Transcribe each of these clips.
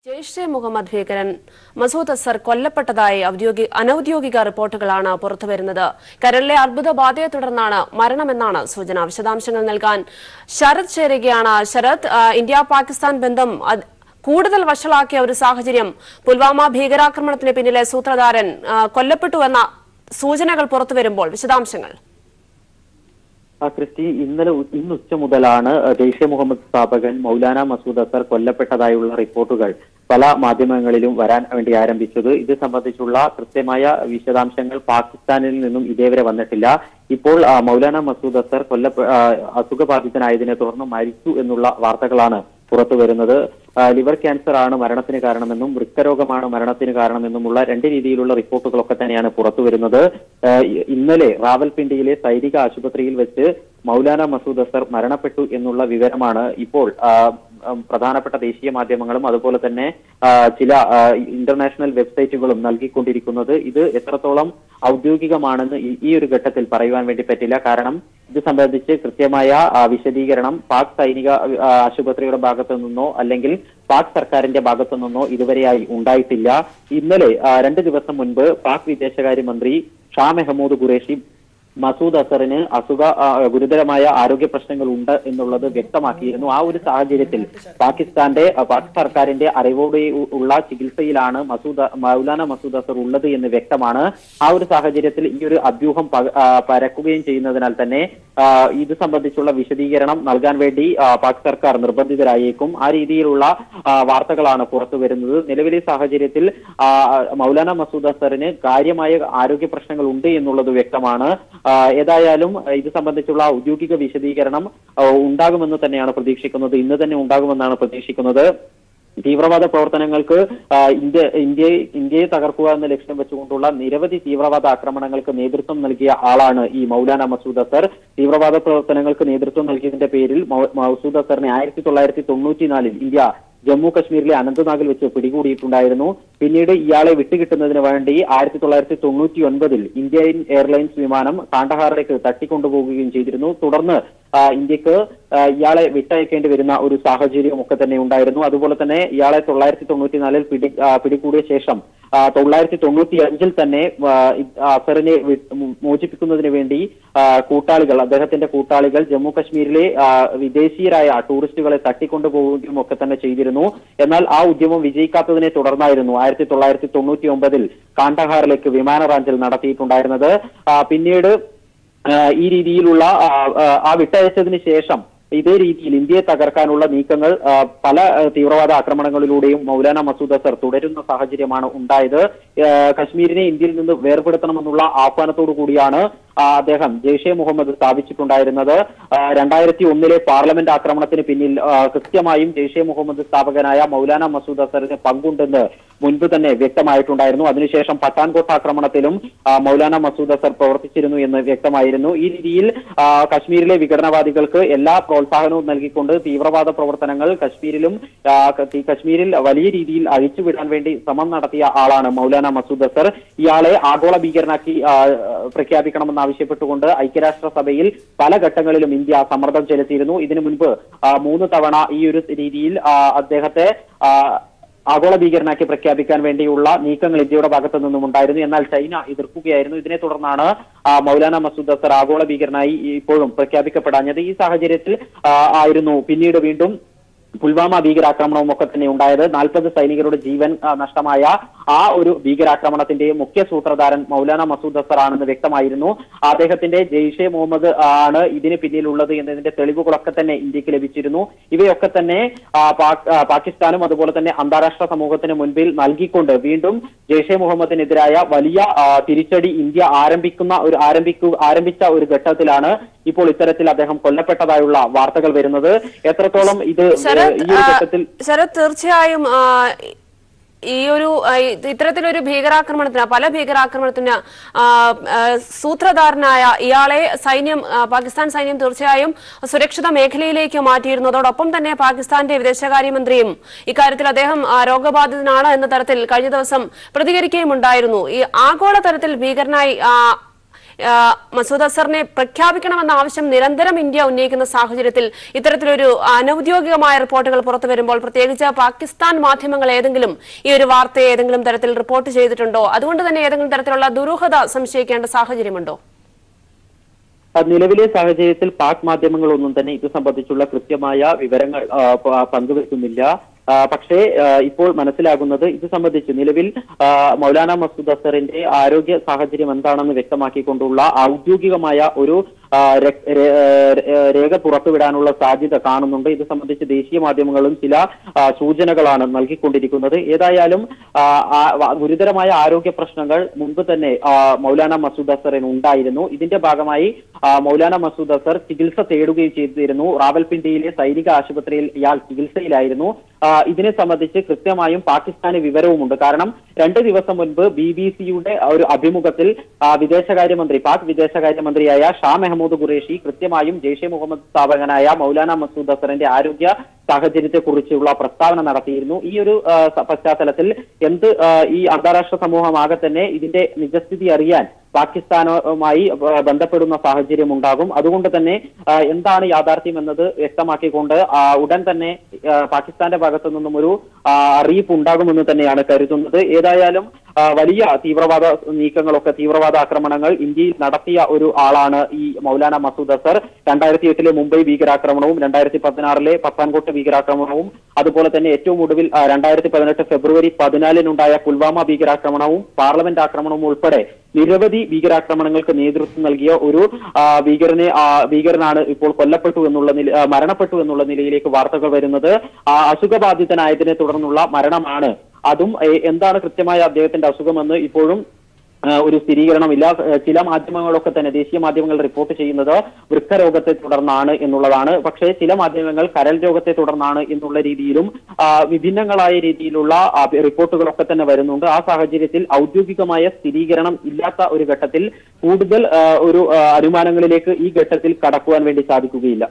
ജെയ്ഷെ മുഹമ്മദ് ഭീകരൻ മസൂദ് അസർ കൊല്ലപ്പെട്ടതായി അനൌദ്യോഗിക റിപ്പോർട്ടുകളാണ് പുറത്തുവരുന്നത്. കരളിലെ അർബുദബാധയെ തുടർന്നാണ് മരണമെന്നാണ് സൂചന. വിശദാംശങ്ങൾ നൽകാൻ ശരത് ചേരുകയാണ്. ശരത്, ഇന്ത്യ പാകിസ്ഥാൻ ബന്ധം കൂടുതൽ വഷളാക്കിയ ഒരു സാഹചര്യം, പുൽവാമ ഭീകരാക്രമണത്തിന് പിന്നിലെ സൂത്രധാരൻ കൊല്ലപ്പെട്ടുവെന്ന സൂചനകൾ പുറത്തുവരുമ്പോൾ വിശദാംശങ്ങൾ. ക്രിസ്റ്റി, ഇന്ന് ഉച്ച മുതലാണ് ജെയ്ഷെ മുഹമ്മദ് സ്ഥാപകൻ മൗലാന മസൂദ് അസർ കൊല്ലപ്പെട്ടതായുള്ള റിപ്പോർട്ടുകൾ പല മാധ്യമങ്ങളിലും വരാൻ വേണ്ടി ആരംഭിച്ചത്. ഇത് സംബന്ധിച്ചുള്ള കൃത്യമായ വിശദാംശങ്ങൾ പാകിസ്ഥാനിൽ നിന്നും ഇതേവരെ വന്നിട്ടില്ല. ഇപ്പോൾ മൗലാന മസൂദ് അസർ അസുഖബാധിതനായതിനെ തുടർന്ന് മരിച്ചു എന്നുള്ള വാർത്തകളാണ് പുറത്തു വരുന്നത്. ലിവർ ക്യാൻസർ ആണ് മരണത്തിന് കാരണമെന്നും വൃക്കരോഗമാണ് മരണത്തിന് കാരണമെന്നുമുള്ള രണ്ട് രീതിയിലുള്ള റിപ്പോർട്ടുകളൊക്കെ തന്നെയാണ് പുറത്തു വരുന്നത്. ഇന്നലെ റാവൽപിണ്ടിയിലെ സൈനിക ആശുപത്രിയിൽ വെച്ച് മൗലാന മസൂദ് അസർ മരണപ്പെട്ടു എന്നുള്ള വിവരമാണ് ഇപ്പോൾ പ്രധാനപ്പെട്ട ദേശീയ മാധ്യമങ്ങളും അതുപോലെ തന്നെ ചില ഇന്റർനാഷണൽ വെബ്സൈറ്റുകളും നൽകിക്കൊണ്ടിരിക്കുന്നത്. ഇത് എത്രത്തോളം ഔദ്യോഗികമാണെന്ന് ഈ ഒരു ഘട്ടത്തിൽ പറയുവാൻ വേണ്ടി പറ്റില്ല. കാരണം ഇത് സംബന്ധിച്ച് കൃത്യമായ വിശദീകരണം പാക് സൈനിക ആശുപത്രിയുടെ ഭാഗത്തു നിന്നോ അല്ലെങ്കിൽ പാക് സർക്കാരിന്റെ ഭാഗത്തു നിന്നോ ഇതുവരെയായി ഉണ്ടായിട്ടില്ല. ഇന്നലെ 2 ദിവസം മുൻപ് പാക് വിദേശകാര്യമന്ത്രി ഷാ മെഹമൂദ് ഖുറേഷി മസൂദ് അസറിന് ഗുരുതരമായ ആരോഗ്യ പ്രശ്നങ്ങൾ ഉണ്ട് എന്നുള്ളത് വ്യക്തമാക്കിയിരുന്നു. ആ ഒരു സാഹചര്യത്തിൽ പാക് സർക്കാരിന്റെ അറിവോടെ ഉള്ള ചികിത്സയിലാണ് മൗലാന മസൂദ് അസർ ഉള്ളത് എന്ന് വ്യക്തമാണ്. ആ ഒരു സാഹചര്യത്തിൽ ഈ ഒരു അഭ്യൂഹം പരക്കുകയും ചെയ്യുന്നതിനാൽ തന്നെ ഇത് സംബന്ധിച്ചുള്ള വിശദീകരണം നൽകാൻ വേണ്ടി പാക് സർക്കാർ നിർബന്ധിതരായേക്കും. ആ രീതിയിലുള്ള വാർത്തകളാണ് പുറത്തു വരുന്നത്. നിലവിലെ സാഹചര്യത്തിൽ മൗലാന മസൂദ് അസറിന് കാര്യമായ ആരോഗ്യ പ്രശ്നങ്ങൾ ഉണ്ട് എന്നുള്ളത് വ്യക്തമാണ്. ഏതായാലും ഇത് സംബന്ധിച്ചുള്ള ഔദ്യോഗിക വിശദീകരണം ഉണ്ടാകുമെന്ന് തന്നെയാണ് പ്രതീക്ഷിക്കുന്നത്. ഇന്ന് തന്നെ ഉണ്ടാകുമെന്നാണ് പ്രതീക്ഷിക്കുന്നത്. തീവ്രവാദ പ്രവർത്തനങ്ങൾക്ക് ഇന്ത്യയെ തകർക്കുക എന്ന ലക്ഷ്യം വെച്ചുകൊണ്ടുള്ള നിരവധി തീവ്രവാദ ആക്രമണങ്ങൾക്ക് നേതൃത്വം നൽകിയ ആളാണ് ഈ മൗലാന മസൂദ് അസർ. തീവ്രവാദ പ്രവർത്തനങ്ങൾക്ക് നേതൃത്വം നൽകിയതിന്റെ പേരിൽ മസൂദ് അസറിനെ 1994 ഇന്ത്യ ജമ്മു കശ്മീരിലെ അനന്ത്നാഗിൽ വെച്ച് പിടികൂടിയിട്ടുണ്ടായിരുന്നു. പിന്നീട് ഇയാളെ വിട്ടുകിട്ടുന്നതിന് വേണ്ടി 1999 ഇന്ത്യൻ എയർലൈൻസ് വിമാനം കാണ്ഡഹാറിലേക്ക് തട്ടിക്കൊണ്ടുപോകുകയും ചെയ്തിരുന്നു. തുടർന്ന് ഇന്ത്യക്ക് ഇയാളെ വിട്ടയക്കേണ്ടി വരുന്ന ഒരു സാഹചര്യം ഒക്കെ തന്നെ ഉണ്ടായിരുന്നു. അതുപോലെ തന്നെ ഇയാളെ 1994 പിടികൂടിയ ശേഷം 1995 തന്നെ അസറിനെ മോചിപ്പിക്കുന്നതിന് വേണ്ടി അദ്ദേഹത്തിന്റെ കൂട്ടാളികൾ ജമ്മു കശ്മീരിലെ വിദേശീയരായ ടൂറിസ്റ്റുകളെ തട്ടിക്കൊണ്ടുപോവുകയും ഒക്കെ തന്നെ ചെയ്തിരുന്നു. എന്നാൽ ആ ഉദ്യമം വിജയിക്കാത്തതിനെ തുടർന്നായിരുന്നു 1999 കാണ്ഡഹാറിലേക്ക് വിമാന റാഞ്ചൽ നടത്തിയിട്ടുണ്ടായിരുന്നത്. പിന്നീട് ഈ രീതിയിലുള്ള വിട്ടയച്ചതിന് ശേഷം ഇതേ രീതിയിൽ ഇന്ത്യയെ തകർക്കാനുള്ള നീക്കങ്ങൾ പല തീവ്രവാദ ആക്രമണങ്ങളിലൂടെയും മൗലാന മസൂദ് അസർ തുടരുന്ന സാഹചര്യമാണ് ഉണ്ടായത്. കശ്മീരിനെ ഇന്ത്യയിൽ നിന്ന് വേർപെടുത്തണമെന്നുള്ള ആഹ്വാനത്തോടു കൂടിയാണ് അദ്ദേഹം ജെയ്ഷെ മുഹമ്മദ് സ്ഥാപിച്ചിട്ടുണ്ടായിരുന്നത്. 2001 പാർലമെന്റ് ആക്രമണത്തിന് പിന്നിൽ കൃത്യമായും ജെയ്ഷെ മുഹമ്മദ് സ്ഥാപകനായ മൗലാന മസൂദ് അസറിന് പങ്കുണ്ടെന്ന് മുൻപ് തന്നെ വ്യക്തമായിട്ടുണ്ടായിരുന്നു. അതിനുശേഷം പഠാൻകോട്ട് ആക്രമണത്തിലും മൗലാന മസൂദ് അസർ പ്രവർത്തിച്ചിരുന്നു എന്ന് വ്യക്തമായിരുന്നു. ഈ രീതിയിൽ കശ്മീരിലെ വിഘടനവാദികൾക്ക് എല്ലാ പ്രോത്സാഹനവും നൽകിക്കൊണ്ട് തീവ്രവാദ പ്രവർത്തനങ്ങൾ കശ്മീരിൽ വലിയ രീതിയിൽ അഴിച്ചുവിടാൻ വേണ്ടി ശ്രമം നടത്തിയ ആളാണ് മൗലാന മസൂദ് അസർ. ഇയാളെ ആഗോള ഭീകരനാക്കി പ്രഖ്യാപിക്കണമെന്നാവശ്യപ്പെട്ടുകൊണ്ട് ഐക്യരാഷ്ട്രസഭയിൽ പല ഘട്ടങ്ങളിലും ഇന്ത്യ സമ്മർദ്ദം ചെലുത്തിയിരുന്നു. ഇതിനു മുൻപ് 3 തവണ ഈ ഒരു രീതിയിൽ അദ്ദേഹത്തെ ആഗോള ഭീകരനാക്കി പ്രഖ്യാപിക്കാൻ വേണ്ടിയുള്ള നീക്കങ്ങൾ ഇന്ത്യയുടെ ഭാഗത്തു നിന്നും ഉണ്ടായിരുന്നു. എന്നാൽ ചൈന എതിർക്കുകയായിരുന്നു. ഇതിനെ തുടർന്നാണ് മൗലാന മസൂദ് അസർ ആഗോള ഭീകരനായി ഇപ്പോഴും പ്രഖ്യാപിക്കപ്പെടാഞ്ഞത്. ഈ സാഹചര്യത്തിൽ ആയിരുന്നു പിന്നീട് വീണ്ടും പുൽവാമ ഭീകരാക്രമണവും ഒക്കെ തന്നെ ഉണ്ടായത്. 40 സൈനികരുടെ ജീവൻ നഷ്ടമായ ആ ഒരു ഭീകരാക്രമണത്തിന്റെ മുഖ്യ സൂത്രധാരൻ മൗലാന മസൂദ് അസർ ആണെന്ന് വ്യക്തമായിരുന്നു. അദ്ദേഹത്തിന്റെ ജെയ്ഷെ മുഹമ്മദ് ആണ് ഇതിന് പിന്നിലുള്ളത് എന്നതിന്റെ തെളിവുകളൊക്കെ തന്നെ ഇന്ത്യക്ക് ലഭിച്ചിരുന്നു. ഇവയൊക്കെ തന്നെ പാകിസ്ഥാനും അതുപോലെ തന്നെ അന്താരാഷ്ട്ര സമൂഹത്തിന് മുൻപിൽ നൽകിക്കൊണ്ട് വീണ്ടും ജെയ്ഷെ മുഹമ്മദിനെതിരായ വലിയ തിരിച്ചടി ഇന്ത്യ ആരംഭിച്ച ഒരു ഘട്ടത്തിലാണ് ഇപ്പോൾ ഇത്തരത്തിൽ അദ്ദേഹം കൊല്ലപ്പെട്ടതായുള്ള വാർത്തകൾ വരുന്നത്. എത്രത്തോളം ഇത് ശരത്, തീർച്ചയായും ഇത്തരത്തിലൊരു പല ഭീകരാക്രമണത്തിന് സൂത്രധാരനായ ഇയാളെ പാകിസ്ഥാൻ സൈന്യം തീർച്ചയായും സുരക്ഷിത മേഖലയിലേക്ക് മാറ്റിയിരുന്നു. അതോടൊപ്പം തന്നെ പാകിസ്ഥാന്റെ വിദേശകാര്യമന്ത്രിയും ഇക്കാര്യത്തിൽ അദ്ദേഹം രോഗബാധിതനാണ് എന്ന തരത്തിൽ കഴിഞ്ഞ ദിവസം പ്രതികരിക്കുകയും ഉണ്ടായിരുന്നു. ഈ ആഗോള തലത്തിൽ ഭീകരനായി മസൂദ് അസറിനെ പ്രഖ്യാപിക്കണമെന്ന ആവശ്യം നിരന്തരം ഇന്ത്യ ഉന്നയിക്കുന്ന സാഹചര്യത്തിൽ ഇത്തരത്തിലൊരു അനൌദ്യോഗികമായ റിപ്പോർട്ടുകൾ പുറത്തു വരുമ്പോൾ പ്രത്യേകിച്ച് പാകിസ്ഥാൻ മാധ്യമങ്ങൾ ഏതെങ്കിലും ഈ ഒരു വാർത്തയെ ഏതെങ്കിലും തരത്തിൽ റിപ്പോർട്ട് ചെയ്തിട്ടുണ്ടോ? അതുകൊണ്ട് തന്നെ ഏതെങ്കിലും തരത്തിലുള്ള ദുരൂഹത സംശയിക്കേണ്ട സാഹചര്യമുണ്ടോ? നിലവിലെ സാഹചര്യത്തിൽ പാക് മാധ്യമങ്ങളൊന്നും തന്നെ ഇത് സംബന്ധിച്ചുള്ള കൃത്യമായ വിവരങ്ങൾ പങ്കുവെക്കുന്നില്ല. പക്ഷേ ഇപ്പോൾ മനസ്സിലാകുന്നത് ഇത് സംബന്ധിച്ച് നിലവിൽ മൗലാന മസൂദ് അസറിന്റെ ആരോഗ്യ സാഹചര്യം എന്താണെന്ന് വ്യക്തമാക്കിക്കൊണ്ടുള്ള ഔദ്യോഗികമായ ഒരു രേഖ പുറത്തുവിടാനുള്ള സാധ്യത കാണുന്നുണ്ട്. ഇത് സംബന്ധിച്ച് ദേശീയ മാധ്യമങ്ങളും ചില സൂചനകളാണ് നൽകിക്കൊണ്ടിരിക്കുന്നത്. ഏതായാലും ഗുരുതരമായ ആരോഗ്യ പ്രശ്നങ്ങൾ മുൻപ് തന്നെ മൗലാന മസൂദ് അസറിന് ഉണ്ടായിരുന്നു. ഇതിന്റെ ഭാഗമായി മൗലാന മസൂദ് അസർ ചികിത്സ തേടുകയും ചെയ്തിരുന്നു. റാവൽപിണ്ടിയിലെ സൈനിക ആശുപത്രിയിൽ ഇയാൾ ചികിത്സയിലായിരുന്നു. ഇതിനെ സംബന്ധിച്ച് കൃത്യമായും പാകിസ്ഥാന് വിവരവുമുണ്ട്. കാരണം 2 ദിവസം മുൻപ് BBC-യുടെ ഒരു അഭിമുഖത്തിൽ പാക് വിദേശകാര്യമന്ത്രിയായ ഷാ മെഹമ്മൂദ് ഖുറേഷി കൃത്യമായും ജെയ്ഷെ മുഹമ്മദ് സ്ഥാപകനായ മൗലാന മസൂദ് അസറിന്റെ ആരോഗ്യ സാഹചര്യത്തെ കുറിച്ചുള്ള പ്രസ്താവന നടത്തിയിരുന്നു. ഈ ഒരു പശ്ചാത്തലത്തിൽ ഈ അന്താരാഷ്ട്ര സമൂഹമാകെ തന്നെ ഇതിന്റെ നിജസ്ഥിതി അറിയാൻ പാകിസ്ഥാനുമായി ബന്ധപ്പെടുന്ന സാഹചര്യം ഉണ്ടാകും. അതുകൊണ്ട് തന്നെ എന്താണ് യാഥാർത്ഥ്യം എന്നത് വ്യക്തമാക്കിക്കൊണ്ട് ഉടൻ തന്നെ പാകിസ്ഥാന്റെ ഭാഗത്തു നിന്നും ഒരു അറിയിപ്പ് ഉണ്ടാകുമെന്ന് തന്നെയാണ് കരുതുന്നത്. ഏതായാലും വലിയ തീവ്രവാദ നീക്കങ്ങളൊക്കെ, തീവ്രവാദ ആക്രമണങ്ങൾ ഇന്ത്യയിൽ നടത്തിയ ഒരു ആളാണ് ഈ മൗലാന മസൂദ് അസർ. 2008 മുംബൈ ഭീകരാക്രമണവും 2016 പത്താൻകോട്ട് ഭീകരാക്രമണവും അതുപോലെ തന്നെ ഏറ്റവും ഒടുവിൽ 2018 ഫെബ്രുവരി 14 പുൽവാമ ഭീകരാക്രമണവും പാർലമെന്റ് ആക്രമണവും ഉൾപ്പെടെ നിരവധി ഭീകരാക്രമണങ്ങൾക്ക് നേതൃത്വം നൽകിയ ഒരു ഭീകരനാണ് ഇപ്പോൾ മരണപ്പെട്ടു എന്നുള്ള നിലയിലേക്ക് വാർത്തകൾ വരുന്നത്. അസുഖബാധിതനായതിനെ തുടർന്നുള്ള മരണമാണ്. അതും എന്താണ് കൃത്യമായ അദ്ദേഹത്തിന്റെ അസുഖമെന്ന് ഇപ്പോഴും ഒരു സ്ഥിരീകരണമില്ല. ചില മാധ്യമങ്ങളൊക്കെ തന്നെ, ദേശീയ മാധ്യമങ്ങൾ റിപ്പോർട്ട് ചെയ്യുന്നത് വൃക്കരോഗത്തെ തുടർന്നാണ് എന്നുള്ളതാണ്. പക്ഷേ ചില മാധ്യമങ്ങൾ കരൾ രോഗത്തെ തുടർന്നാണ് എന്നുള്ള രീതിയിലും വിഭിന്നങ്ങളായ രീതിയിലുള്ള റിപ്പോർട്ടുകളൊക്കെ തന്നെ വരുന്നുണ്ട്. ആ സാഹചര്യത്തിൽ ഔദ്യോഗികമായ സ്ഥിരീകരണം ഇല്ലാത്ത ഒരു ഘട്ടത്തിൽ കൂടുതൽ ഒരു അനുമാനങ്ങളിലേക്ക് ഈ ഘട്ടത്തിൽ കടക്കുവാൻ വേണ്ടി സാധിക്കുകയില്ല.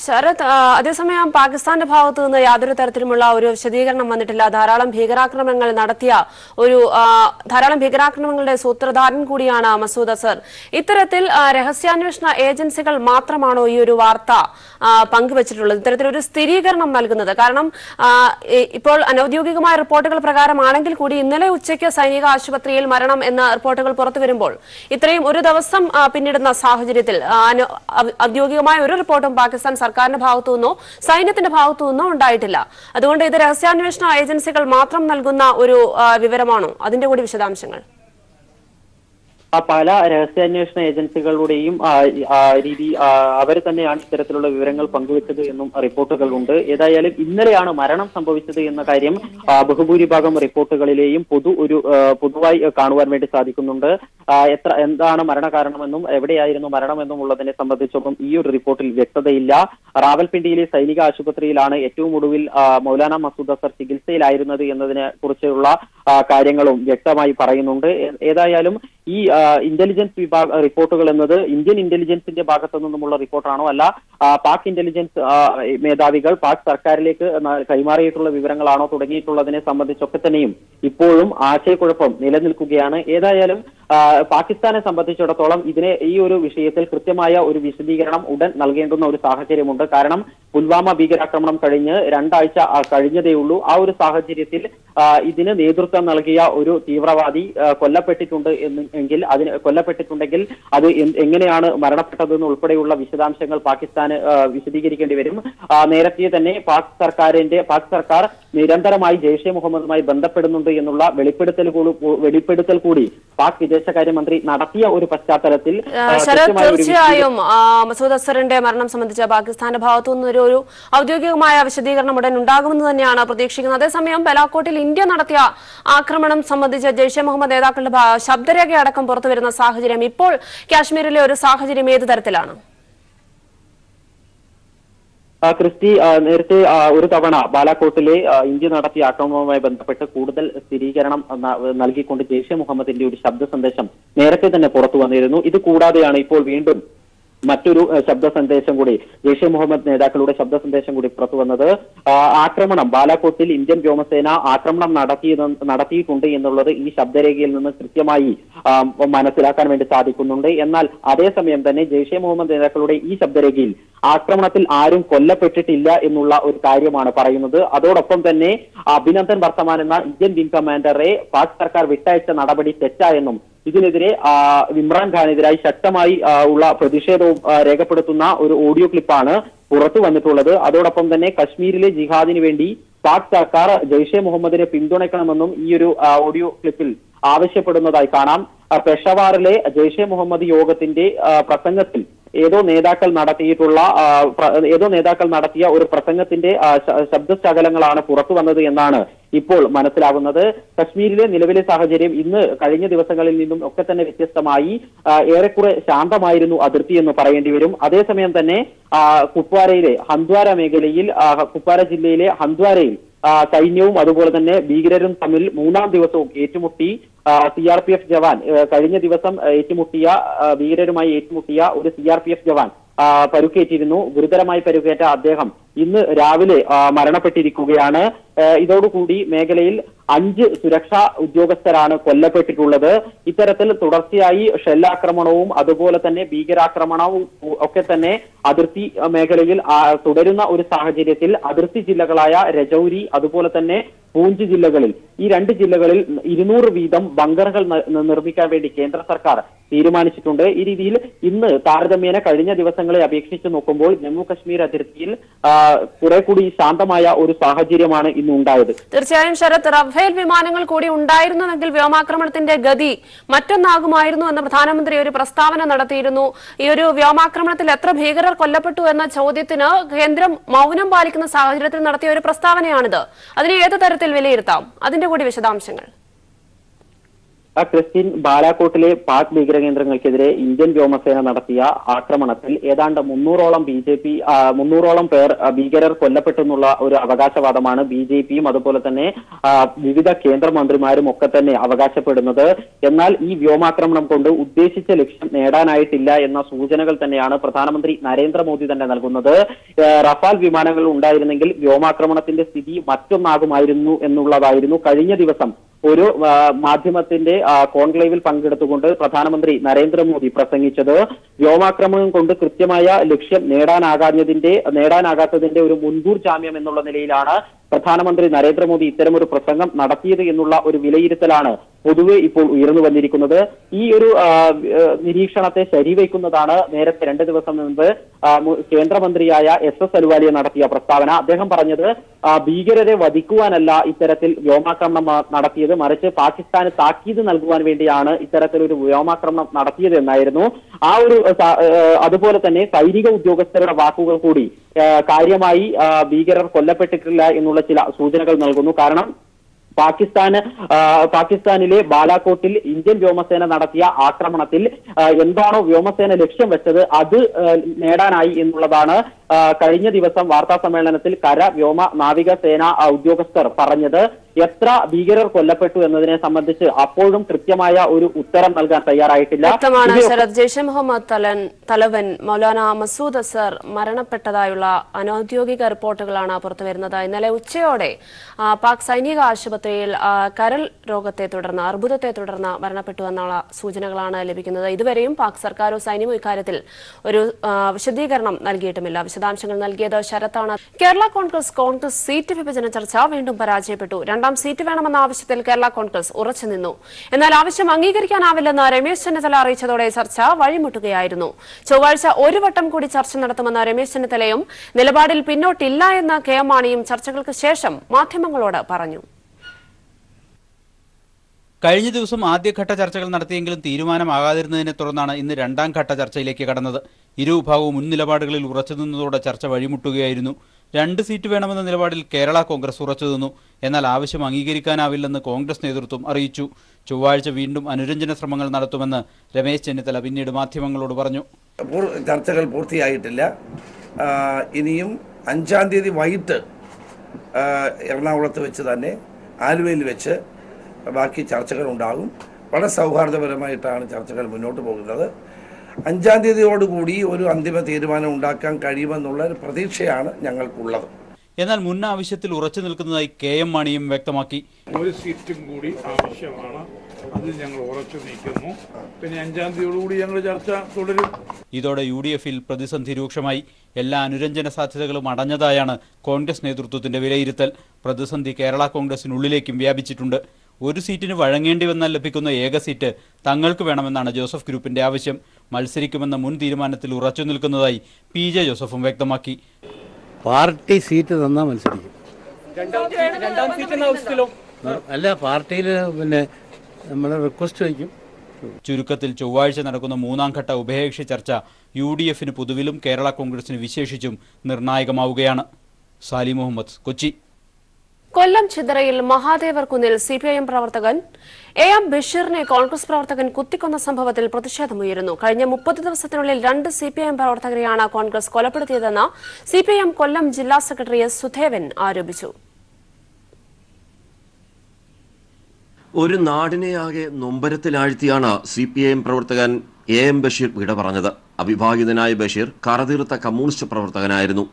ശരത്, അതേസമയം പാകിസ്ഥാന്റെ ഭാഗത്തു നിന്ന് യാതൊരു തരത്തിലുമുള്ള ഒരു വിശദീകരണം വന്നിട്ടില്ല. ധാരാളം ഭീകരാക്രമണങ്ങളുടെ സൂത്രധാരൻ കൂടിയാണ് മസൂദ് അസർ. ഇത്തരത്തിൽ രഹസ്യാന്വേഷണ ഏജൻസികൾ മാത്രമാണോ ഈ ഒരു വാർത്ത പങ്കുവച്ചിട്ടുള്ളത്, ഇത്തരത്തിലൊരു സ്ഥിരീകരണം നൽകുന്നത്? കാരണം ഇപ്പോൾ അനൌദ്യോഗികമായ റിപ്പോർട്ടുകൾ പ്രകാരമാണെങ്കിൽ കൂടി ഇന്നലെ ഉച്ചയ്ക്ക് സൈനിക ആശുപത്രിയിൽ മരണം എന്ന റിപ്പോർട്ടുകൾ പുറത്തു വരുമ്പോൾ ഇത്രയും ഒരു ദിവസം പിന്നിടുന്ന സാഹചര്യത്തിൽ ഔദ്യോഗികമായ ഒരു റിപ്പോർട്ടും പാകിസ്ഥാൻ സർക്കാരിന്റെ ഭാഗത്തു നിന്നോ സൈന്യത്തിന്റെ ഭാഗത്തു നിന്നോ ഉണ്ടായിട്ടില്ല. അതുകൊണ്ട് ഇത് രഹസ്യാന്വേഷണ ഏജൻസികൾ മാത്രം നൽകുന്ന ഒരു വിവരമാണോ? അതിന്റെ കൂടി വിശദാംശങ്ങൾ. പല രഹസ്യാന്വേഷണ ഏജൻസികളുടെയും രീതി അവർ തന്നെയാണ് ഇത്തരത്തിലുള്ള വിവരങ്ങൾ പങ്കുവച്ചത് എന്നും റിപ്പോർട്ടുകളുണ്ട്. ഏതായാലും ഇന്നലെയാണ് മരണം സംഭവിച്ചത് എന്ന കാര്യം ബഹുഭൂരിഭാഗം റിപ്പോർട്ടുകളിലെയും പൊതുവായി കാണുവാൻ വേണ്ടി സാധിക്കുന്നുണ്ട്. എന്താണ് മരണകാരണമെന്നും എവിടെയായിരുന്നു മരണമെന്നും ഉള്ളതിനെ സംബന്ധിച്ചൊന്നും ഈ ഒരു റിപ്പോർട്ടിൽ വ്യക്തതയില്ല. റാവൽപിണ്ടിയിലെ സൈനിക ആശുപത്രിയിലാണ് ഏറ്റവും ഒടുവിൽ മൗലാന മസൂദ് അസർ ചികിത്സയിലായിരുന്നത് എന്നതിനെ കുറിച്ചുള്ള കാര്യങ്ങളും വ്യക്തമായി പറയുന്നുണ്ട്. ഏതായാലും ഈ ഇന്റലിജൻസ് റിപ്പോർട്ടുകൾ എന്നത് ഇന്ത്യൻ ഇന്റലിജൻസിന്റെ ഭാഗത്തു നിന്നുമുള്ള റിപ്പോർട്ടാണോ അല്ല പാക് ഇന്റലിജൻസ് മേധാവികൾ പാക് സർക്കാരിലേക്ക് കൈമാറിയിട്ടുള്ള വിവരങ്ങളാണോ തുടങ്ങിയിട്ടുള്ളതിനെ സംബന്ധിച്ചൊക്കെ തന്നെയും ഇപ്പോഴും ആശയക്കുഴപ്പം നിലനിൽക്കുകയാണ്. ഏതായാലും പാകിസ്ഥാനെ സംബന്ധിച്ചിടത്തോളം ഈ ഒരു വിഷയത്തിൽ കൃത്യമായ ഒരു വിശദീകരണം ഉടൻ നൽകേണ്ടുന്ന ഒരു സാഹചര്യമുണ്ട്. കാരണം പുൽവാമ ഭീകരാക്രമണം കഴിഞ്ഞ് 2 ആഴ്ച കഴിഞ്ഞതേയുള്ളൂ. ആ ഒരു സാഹചര്യത്തിൽ ഇതിന് നേതൃത്വം നൽകിയ ഒരു തീവ്രവാദി കൊല്ലപ്പെട്ടിട്ടുണ്ടെങ്കിൽ അത് എങ്ങനെയാണ് മരണപ്പെട്ടതെന്ന് ഉൾപ്പെടെയുള്ള വിശദാംശങ്ങൾ പാകിസ്ഥാന് വിശദീകരിക്കേണ്ടി വരും. നേരത്തെ തന്നെ പാക് സർക്കാർ നിരന്തരമായി ജെയ്ഷെ മുഹമ്മദുമായി ബന്ധപ്പെടുന്നുണ്ട് എന്നുള്ള വെളിപ്പെടുത്തൽ കൂടി പാക് വിദേശകാര്യമന്ത്രി നടത്തിയ ഒരു പശ്ചാത്തലത്തിൽ തീർച്ചയായും മസൂദ് അസറിന്റെ മരണം സംബന്ധിച്ച പാകിസ്ഥാന്റെ ഭാഗത്തു നിന്നൊരു ഔദ്യോഗികമായ വിശദീകരണം ഉടൻ ഉണ്ടാകുമെന്ന് തന്നെയാണ് പ്രതീക്ഷിക്കുന്നത്. അതേസമയം ബലാക്കോട്ടിൽ ഇന്ത്യ നടത്തിയ ആക്രമണം സംബന്ധിച്ച ജെയ്ഷെ മുഹമ്മദ് നേതാക്കളുടെ ശബ്ദരേഖ അടക്കം പുറത്തുവരുന്ന സാഹചര്യം, ഇപ്പോൾ കാശ്മീരിലെ ഒരു സാഹചര്യം ഏത് തരത്തിലാണ്? ക്രിസ്റ്റി, നേരത്തെ ഒരു തവണ ബാലാക്കോട്ടിലെ ഇന്ത്യ നടത്തിയ ആക്രമണവുമായി ബന്ധപ്പെട്ട് കൂടുതൽ സ്ഥിരീകരണം നൽകിക്കൊണ്ട് ജെയ്ഷെ മുഹമ്മദിന്റെ ഒരു ശബ്ദ സന്ദേശം നേരത്തെ തന്നെ പുറത്തു വന്നിരുന്നു. ഇത് കൂടാതെയാണ് ഇപ്പോൾ വീണ്ടും മറ്റൊരു ശബ്ദ സന്ദേശം കൂടി ജെയ്ഷെ മുഹമ്മദ് നേതാക്കളുടെ ശബ്ദ സന്ദേശം കൂടി പുറത്തു വന്നത് ആക്രമണം ബാലാകോട്ടിൽ ഇന്ത്യൻ വ്യോമസേന ആക്രമണം നടത്തിയിട്ടുണ്ട് എന്നുള്ളത് ഈ ശബ്ദരേഖയിൽ നിന്ന് കൃത്യമായി മനസ്സിലാക്കാൻ വേണ്ടി സാധിക്കുന്നുണ്ട്. എന്നാൽ അതേസമയം തന്നെ ജെയ്ഷെ മുഹമ്മദ് നേതാക്കളുടെ ഈ ശബ്ദരേഖയിൽ ആക്രമണത്തിൽ ആരും കൊല്ലപ്പെട്ടിട്ടില്ല എന്നുള്ള ഒരു കാര്യമാണ് പറയുന്നത്. അതോടൊപ്പം തന്നെ അഭിനന്ദൻ വർത്തമാൻ എന്ന ഇന്ത്യൻ വിംഗ് കമാൻഡറെ പാക് സർക്കാർ വിട്ടയച്ച നടപടി തെറ്റായെന്നും ഇതിനെതിരെ ഇമ്രാൻഖാനെതിരായി ശക്തമായി ഉള്ള പ്രതിഷേധവും രേഖപ്പെടുത്തുന്ന ഒരു ഓഡിയോ ക്ലിപ്പാണ് പുറത്തു വന്നിട്ടുള്ളത്. അതോടൊപ്പം തന്നെ കശ്മീരിലെ ജിഹാദിന് വേണ്ടി പാക് സർക്കാർ ജെയ്ഷെ മുഹമ്മദിനെ പിന്തുണയ്ക്കണമെന്നും ഈ ഒരു ഓഡിയോ ക്ലിപ്പിൽ ആവശ്യപ്പെടുന്നതായി കാണാം. പെഷവാറിലെ ജെയ്ഷെ മുഹമ്മദ് യോഗത്തിന്റെ പ്രസംഗത്തിൽ ഏതോ നേതാക്കൾ നടത്തിയ ഒരു പ്രസംഗത്തിന്റെ ശബ്ദശകലങ്ങളാണ് പുറത്തു വന്നത് എന്നാണ് ഇപ്പോൾ മനസ്സിലാകുന്നത്. കശ്മീരിലെ നിലവിലെ സാഹചര്യം ഇന്ന് കഴിഞ്ഞ ദിവസങ്ങളിൽ നിന്നും ഒക്കെ തന്നെ വ്യത്യസ്തമായി ഏറെക്കുറെ ശാന്തമായിരുന്നു അതിർത്തി എന്ന് പറയേണ്ടി വരും. അതേസമയം തന്നെ കുപ്വാരയിലെ ഹന്ദ്വാര മേഖലയിൽ കുപ്വാര ജില്ലയിലെ ഹന്ദ്വാരയിൽ സൈന്യവും അതുപോലെ തന്നെ ഭീകരരും തമ്മിൽ മൂന്നാം ദിവസവും ഏറ്റുമുട്ടി. CRPF ജവാൻ കഴിഞ്ഞ ദിവസം ഭീകരരുമായി ഏറ്റുമുട്ടിയ ഒരു CRPF ജവാൻ പരുക്കേറ്റിരുന്നു. ഗുരുതരമായി പരുക്കേറ്റ അദ്ദേഹം ഇന്ന് രാവിലെ മരണപ്പെട്ടിരിക്കുകയാണ്. ഇതോടുകൂടി മേഖലയിൽ 5 സുരക്ഷാ ഉദ്യോഗസ്ഥരാണ് കൊല്ലപ്പെട്ടിട്ടുള്ളത്. ഇത്തരത്തിൽ തുടർച്ചയായി ഷെല്ലാക്രമണവും അതുപോലെ തന്നെ ഭീകരാക്രമണവും ഒക്കെ തന്നെ അതിർത്തി മേഖലയിൽ തുടരുന്ന ഒരു സാഹചര്യത്തിൽ അതിർത്തി ജില്ലകളായ രജൌരി അതുപോലെ തന്നെ പൂഞ്ച് ജില്ലകളിൽ ഈ 2 ജില്ലകളിൽ 200 വീതം ബങ്കറുകൾ നിർമ്മിക്കാൻ വേണ്ടി കേന്ദ്ര സർക്കാർ തീരുമാനിച്ചിട്ടുണ്ട്. ഈ രീതിയിൽ ഇന്ന് താരതമ്യേന കഴിഞ്ഞ ദിവസങ്ങളെ അപേക്ഷിച്ച് നോക്കുമ്പോൾ ജമ്മു കശ്മീർ അതിർത്തിയിൽ കുറെ കൂടി ശാന്തമായ ഒരു സാഹചര്യമാണ് ഇന്ന് ഉണ്ടായത്. തീർച്ചയായും ശരത്, റഫേൽ വിമാനങ്ങൾ കൂടി ഉണ്ടായിരുന്നുവെങ്കിൽ വ്യോമാക്രമണത്തിന്റെ ഗതി മറ്റൊന്നാകുമായിരുന്നു എന്ന് പ്രധാനമന്ത്രി ഒരു പ്രസ്താവന നടത്തിയിരുന്നു. ഈ ഒരു വ്യോമാക്രമണത്തിൽ എത്ര ഭീകരർ കൊല്ലപ്പെട്ടു എന്ന ചോദ്യത്തിന് കേന്ദ്രം മൗനം പാലിക്കുന്ന സാഹചര്യത്തിൽ നടത്തിയ ഒരു പ്രസ്താവനയാണിത്. അതിനെ ഏത് തരത്തിൽ വിലയിരുത്താം? അതിന്റെ കൂടി വിശദാംശങ്ങൾ. ക്രിസ്ത്യൻ ബാലാകോട്ടിലെ പാക് ഭീകര കേന്ദ്രങ്ങൾക്കെതിരെ ഇന്ത്യൻ വ്യോമസേന നടത്തിയ ആക്രമണത്തിൽ ഏതാണ്ട് 300ഓളം പേർ ഭീകരർ കൊല്ലപ്പെട്ടെന്നുള്ള ഒരു അവകാശവാദമാണ് BJPയും അതുപോലെ തന്നെ വിവിധ കേന്ദ്രമന്ത്രിമാരും ഒക്കെ തന്നെ അവകാശപ്പെടുന്നത്. എന്നാൽ ഈ വ്യോമാക്രമണം കൊണ്ട് ഉദ്ദേശിച്ച ലക്ഷ്യം നേടാനായിട്ടില്ല എന്ന സൂചനകൾ തന്നെയാണ് പ്രധാനമന്ത്രി നരേന്ദ്രമോദി തന്നെ നൽകുന്നത്. റഫാൽ വിമാനങ്ങൾ ഉണ്ടായിരുന്നെങ്കിൽ വ്യോമാക്രമണത്തിന്റെ സ്ഥിതി മറ്റൊന്നാകുമായിരുന്നു എന്നുള്ളതായിരുന്നു കഴിഞ്ഞ ദിവസം ഒരു മാധ്യമത്തിന്റെ കോൺക്ലേവിൽ പങ്കെടുത്തുകൊണ്ട് പ്രധാനമന്ത്രി നരേന്ദ്രമോദി പ്രസംഗിച്ചത്. വ്യോമാക്രമണം കൊണ്ട് കൃത്യമായ ലക്ഷ്യം നേടാനാകാത്തതിന്റെ ഒരു മുൻകൂർ ജാമ്യം എന്നുള്ള നിലയിലാണ് പ്രധാനമന്ത്രി നരേന്ദ്രമോദി ഇത്തരമൊരു പ്രസംഗം നടത്തിയത് എന്നുള്ള ഒരു വിലയിരുത്തലാണ് പൊതുവെ ഇപ്പോൾ ഉയർന്നു വന്നിരിക്കുന്നത്. ഈ ഒരു നിരീക്ഷണത്തെ ശരിവയ്ക്കുന്നതാണ് നേരത്തെ 2 ദിവസം മുൻപ് കേന്ദ്രമന്ത്രിയായ SS അലുവാലിയ നടത്തിയ പ്രസ്താവന. അദ്ദേഹം പറഞ്ഞത് ഭീകരരെ വധിക്കുവാനല്ല ഇത്തരത്തിൽ വ്യോമാക്രമണം നടത്തിയത്, മറിച്ച് പാകിസ്ഥാന് താക്കീത് നൽകുവാൻ വേണ്ടിയാണ് ഇത്തരത്തിലൊരു വ്യോമാക്രമണം നടത്തിയത് എന്നായിരുന്നു. അതുപോലെ തന്നെ സൈനിക ഉദ്യോഗസ്ഥരുടെ വാക്കുകൾ കൂടി കാര്യമായി ഭീകരർ കൊല്ലപ്പെട്ടിട്ടില്ല എന്നുള്ള ചില സൂചനകൾ നൽകുന്നു. കാരണം പാകിസ്ഥാനിലെ ബാലാകോട്ടിൽ ഇന്ത്യൻ വ്യോമസേന നടത്തിയ ആക്രമണത്തിൽ എന്താണോ വ്യോമസേന ലക്ഷ്യം വെച്ചത് അത് നേടാനായി എന്നുള്ളതാണ് കഴിഞ്ഞ ദിവസം വാർത്താ സമ്മേളനത്തിൽ കര വ്യോമ നാവിക സേന ഉദ്യോഗസ്ഥർ പറഞ്ഞത്. എത്ര ഭീകരർ കൊല്ലപ്പെട്ടു എന്നതിനെ സംബന്ധിച്ച് അപ്പോഴും കൃത്യമായ ഒരു ഉത്തരം നൽകാൻ തയ്യാറായിട്ടില്ല. ജെയ്ഷെ മുഹമ്മദ് തലവൻ മൗലാന മസൂദ് അസർ മരണപ്പെട്ടതായുള്ള അനൌദ്യോഗിക റിപ്പോർട്ടുകളാണ് പുറത്തുവരുന്നത്. ഇന്നലെ ഉച്ചയോടെ പാക് സൈനിക ആശുപത്രിയിൽ കരൾ രോഗത്തെ തുടർന്ന് അർബുദത്തെ തുടർന്ന് മരണപ്പെട്ടു എന്നുള്ള സൂചനകളാണ് ലഭിക്കുന്നത്. ഇതുവരെയും പാക് സർക്കാരോ സൈന്യമോ ഇക്കാര്യത്തിൽ ഒരു വിശദീകരണം നൽകിയിട്ടുമില്ല. വിശദാംശങ്ങൾ നൽകിയത് ശരത്താണ്. കേരള കോൺഗ്രസ് സീറ്റ് വിഭജന ചർച്ച വീണ്ടും പരാജയപ്പെട്ടു. 2ാം സീറ്റ് വേണമെന്ന ആവശ്യത്തിൽ കേരള കോൺഗ്രസ് ഉറച്ചുനിന്നു. എന്നാൽ ആവശ്യം അംഗീകരിക്കാനാവില്ലെന്ന് രമേശ് ചെന്നിത്തല അറിയിച്ചതോടെ ചർച്ച വഴിമുട്ടുകയായിരുന്നു. ചൊവ്വാഴ്ച ഒരു വട്ടം കൂടി ചർച്ച നടത്തുമെന്ന രമേശ് ചെന്നിത്തലയും നിലപാടിൽ പിന്നോട്ടില്ല എന്ന KM മാണിയും ചർച്ചകൾക്ക് ശേഷം മാധ്യമങ്ങളോട് പറഞ്ഞു. കഴിഞ്ഞ ദിവസം ആദ്യഘട്ട ചർച്ചകൾ നടത്തിയെങ്കിലും തീരുമാനമാകാതിരുന്നതിനെ തുടർന്നാണ് ഇന്ന് 2ാം ഘട്ട ചർച്ചയിലേക്ക് കടന്നത്. ഇരുവിഭാഗവും മുൻ നിലപാടുകളിൽ ഉറച്ചുനിന്നതോടെ ചർച്ച വഴിമുട്ടുകയായിരുന്നു. 2 സീറ്റ് വേണമെന്ന നിലപാടിൽ കേരള കോൺഗ്രസ് ഉറച്ചുനിന്നു. എന്നാൽ ആവശ്യം അംഗീകരിക്കാനാവില്ലെന്ന് കോൺഗ്രസ് നേതൃത്വം അറിയിച്ചു. ചൊവ്വാഴ്ച വീണ്ടും അനുരഞ്ജന ശ്രമങ്ങൾ നടത്തുമെന്ന് രമേശ് ചെന്നിത്തല പിന്നീട് മാധ്യമങ്ങളോട് പറഞ്ഞു. ചർച്ചകൾ പൂർത്തിയായിട്ടില്ല. ഇനിയും 5-ാം തീയതി വൈകിട്ട് എറണാകുളത്ത് വെച്ച് തന്നെ ആലുവയിൽ വെച്ച് ബാക്കി ചർച്ചകൾ ഉണ്ടാകും. വളരെ സൗഹാർദ്ദപരമായിട്ടാണ് ചർച്ചകൾ മുന്നോട്ട് പോകുന്നത്. 5-ാം തീയതിയോടുകൂടി ഒരു അന്തിമ തീരുമാനം ഉണ്ടാക്കാൻ കഴിയുമെന്നുള്ള ഒരു പ്രതീക്ഷയാണ് ഞങ്ങൾക്കുള്ളത്. എന്നാൽ മുൻ ആവശ്യത്തിൽ ഉറച്ചു നിൽക്കുന്നതായി KM മാണിയും വ്യക്തമാക്കി. ഒരു സീറ്റും കൂടി ആവശ്യമാണ്, അതിൽ ഞങ്ങൾ ഉറച്ചു നിൽക്കുന്നു. പിന്നെ 5-ാം തീയതിയോടുകൂടി ഞങ്ങൾ ചർച്ച തുടരും. ഇതോടെ UDF-ൽ പ്രതിസന്ധി രൂക്ഷമായി. എല്ലാ അനുരഞ്ജന സാധ്യതകളും അടഞ്ഞതായാണ് കോൺഗ്രസ് നേതൃത്വത്തിന്റെ വിലയിരുത്തൽ. പ്രതിസന്ധി കേരള കോൺഗ്രസിനുള്ളിലേക്കും വ്യാപിച്ചിട്ടുണ്ട്. ഒരു സീറ്റിന് വഴങ്ങേണ്ടി വന്നാൽ ലഭിക്കുന്ന ഏക സീറ്റ് തങ്ങൾക്ക് വേണമെന്നാണ് ജോസഫ് ഗ്രൂപ്പിന്റെ ആവശ്യം. മത്സരിക്കുമെന്ന മുൻ തീരുമാനത്തിൽ ഉറച്ചു നിൽക്കുന്നതായി PJ ജോസഫും വ്യക്തമാക്കി. പാർട്ടി സീറ്റ് തന്നാൽ മത്സരിക്കും. അല്ല, പാർട്ടിയിൽ പിന്നെ നമ്മൾ റിക്വസ്റ്റ് വയ്ക്കും. ചുരുക്കത്തിൽ ചൊവ്വാഴ്ച നടക്കുന്ന 3-ാം ഘട്ട ഉഭയകക്ഷി ചർച്ച UDF-ന് പൊതുവിലും കേരള കോൺഗ്രസിന് വിശേഷിച്ചും നിർണായകമാവുകയാണ്. സാലി മുഹമ്മദ്, കൊച്ചി. കൊല്ലം ചിതറയിൽ മഹാദേവർ കുന്നിൽ CPIM പ്രവർത്തകൻ AM ബഷീറിനെ കോൺഗ്രസ് പ്രവർത്തകൻ കുത്തിക്കൊന്ന സംഭവത്തിൽ പ്രതിഷേധമുയരുന്നു. കഴിഞ്ഞ 30 ദിവസത്തിനുള്ളിൽ 2 CPIM പ്രവർത്തകരെയാണ് കോൺഗ്രസ് കൊലപ്പെടുത്തിയതെന്ന് CPIM കൊല്ലം ജില്ലാ സെക്രട്ടറി S. സുധേവൻ ആരോപിച്ചു. ഒരു നാടിനെയാകെ നൊമ്പരത്തിലാഴ്ത്തിയാണ് CPIM പ്രവർത്തകൻ AM ബഷീർ വിട പറഞ്ഞത്. അവിവാഹിതനായ ബഷീർ കറതീർത്ത കമ്മ്യൂണിസ്റ്റ് പ്രവർത്തകനായിരുന്നു.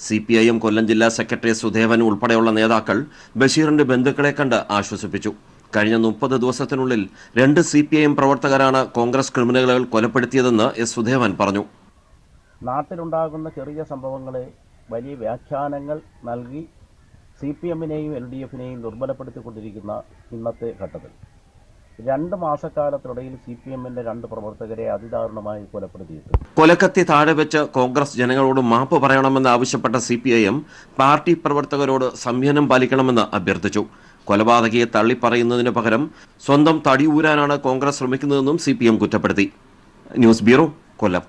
CPIM കൊല്ലം ജില്ലാ സെക്രട്ടറി സുധേവൻ ഉൾപ്പെടെയുള്ള നേതാക്കൾ ബഷീറിന്റെ ബന്ധുക്കളെ കണ്ട് ആശ്വസിപ്പിച്ചു. കഴിഞ്ഞ 30 ദിവസത്തിനുള്ളിൽ 2 CPIM പ്രവർത്തകരാണ് കോൺഗ്രസ് ക്രിമിനലുകൾ കൊലപ്പെടുത്തിയതെന്ന് S. സുധേവൻ പറഞ്ഞു. നാട്ടിലുണ്ടാകുന്ന ചെറിയ സംഭവങ്ങളെ വലിയ വ്യാഖ്യാനങ്ങൾ നൽകി CPM-നെയും LDF-നെയും ദുർബലപ്പെടുത്തിക്കൊണ്ടിരിക്കുന്ന ഇന്നത്തെ ഘട്ടത്തിൽ 2 മാസക്കാലത്തിനിടയിൽ CPM-ന്റെ 2 പ്രവർത്തകരെ അതിദാരുണമായി കൊലപ്പെടുത്തിയിട്ടുണ്ട്. കൊലക്കത്തി താഴെ വെച്ച് കോൺഗ്രസ് ജനങ്ങളോട് മാപ്പ് പറയണമെന്ന് ആവശ്യപ്പെട്ട CPIM പാർട്ടി പ്രവർത്തകരോട് സംയമനം പാലിക്കണമെന്ന് അഭ്യർത്ഥിച്ചു. കൊലപാതകയെ തള്ളിപ്പറയുന്നതിന് പകരം സ്വന്തം തടിയൂരാനാണ് കോൺഗ്രസ് ശ്രമിക്കുന്നതെന്നും CPM കുറ്റപ്പെടുത്തി. ന്യൂസ് ബ്യൂറോ, കൊല്ലം.